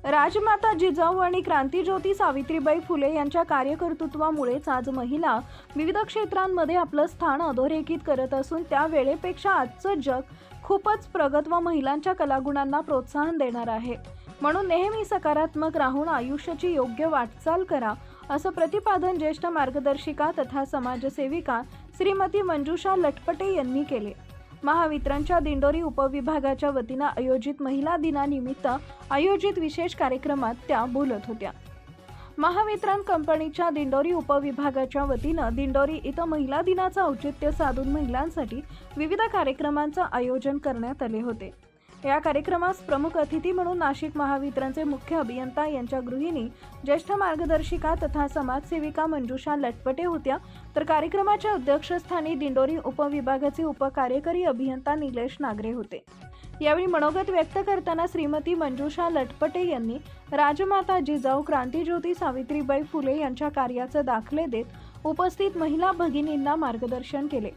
राजमाता जिजाऊ आणि क्रांतीज्योती सावित्रीबाई फुले यांच्या कार्यकर्तृत्वामुळेच आज महिला विविध क्षेत्रांमध्ये आपलं स्थान अधोरेखित करत असून त्या वेळेपेक्षा आजचं जग खूपच प्रगत व महिलांच्या कलागुणांना प्रोत्साहन देणार आहे। म्हणून नेहमी सकारात्मक राहून आयुष्याची योग्य वाटचाल करा, असं प्रतिपादन ज्येष्ठ मार्गदर्शिका तथा समाजसेविका श्रीमती मंजुषा लटपटे यांनी केले। महावितरणच्या दिंडोरी उपविभागाच्या वतीनं आयोजित महिला दिनानिमित्त आयोजित विशेष कार्यक्रमात त्या बोलत होत्या। महावितरण कंपनीच्या दिंडोरी उपविभागाच्या वतीनं दिंडोरी इथं महिला दिनाचं औचित्य साधून महिलांसाठी विविध कार्यक्रमांचं आयोजन करण्यात आले होते। या कार्यक्रमास प्रमुख अतिथी म्हणून नाशिक महावितरणचे मुख्य अभियंता यांच्या गृहिणी ज्येष्ठ मार्गदर्शिका तथा समाजसेविका मंजुषा लटपटे होत्या, तर कार्यक्रमाच्या अध्यक्षस्थानी दिंडोरी उपविभागाचे उपकार्यकारी अभियंता निलेश नागरे होते। यावेळी मनोगत व्यक्त करताना श्रीमती मंजुषा लटपटे यांनी राजमाता जिजाऊ क्रांतीज्योती सावित्रीबाई फुले यांच्या कार्याचे दाखले देत उपस्थित महिला भगिनींना मार्गदर्शन केले।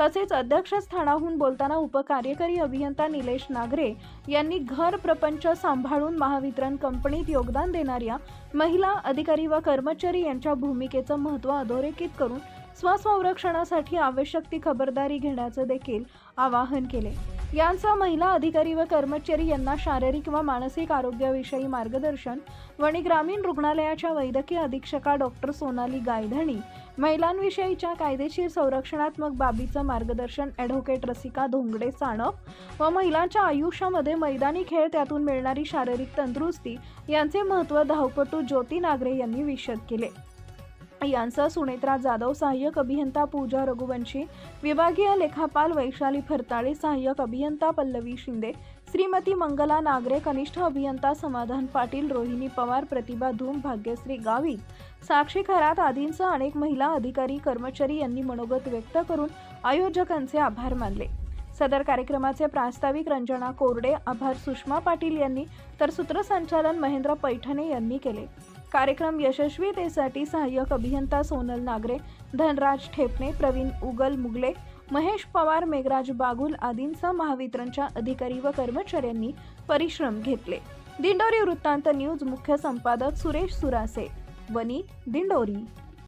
तसेच अध्यक्षस्थानाहून बोलताना उपकार्यकारी अभियंता निलेश नागरे यांनी घर प्रपंच सांभाळून महावितरण कंपनीत योगदान देणाऱ्या महिला अधिकारी व कर्मचारी यांच्या भूमिकेचं महत्त्व अधोरेखित करून स्वसंरक्षणासाठी आवश्यक ती खबरदारी घेण्याचे देखील आवाहन केले। यांचा महिला अधिकारी व कर्मचारी यांना शारीरिक व मानसिक आरोग्याविषयी मार्गदर्शन वणी ग्रामीण रुग्णालयाच्या वैद्यकीय अधीक्षका डॉक्टर सोनाली गायधणी, महिलांविषयीच्या कायदेशीर संरक्षणात्मक बाबीचं मार्गदर्शन ॲडव्होकेट रसिका धोंगडे साणप व महिलांच्या आयुष्यामध्ये मैदानी खेळ त्यातून मिळणारी शारीरिक तंदुरुस्ती यांचे महत्त्व धावपटू ज्योती नागरे यांनी विशद केले। यांचा सुनेत्रा जाधव, सहाय्यक अभियंता पूजा रघुवंशी, विभागीय लेखापाल वैशाली फरताळे, सहाय्यक अभियंता पल्लवी शिंदे, श्रीमती मंगला नागरे, कनिष्ठ अभियंता समाधान पाटील, रोहिणी पवार, प्रतिभा धूम, भाग्यश्री गावित, साक्षी खरात आदींसह अनेक महिला अधिकारी कर्मचारी यांनी मनोगत व्यक्त करून आयोजकांचे आभार मानले। सदर कार्यक्रमाचे प्रास्ताविक रंजना कोरडे, आभार सुषमा पाटील यांनी, तर सूत्रसंचालन महेंद्र पैठणे यांनी केले। कार्यक्रम यशस्वीतेसाठी सहाय्यक अभियंता सोनल नागरे, धनराज ठेपणे, प्रवीण उगल मुगले, महेश पवार, मेघराज बागुल आदींसह महावितरणच्या अधिकारी व कर्मचाऱ्यांनी परिश्रम घेतले। दिंडोरी वृत्तांत न्यूज मुख्य संपादक सुरेश सुरासे, वनी, दिंडोरी।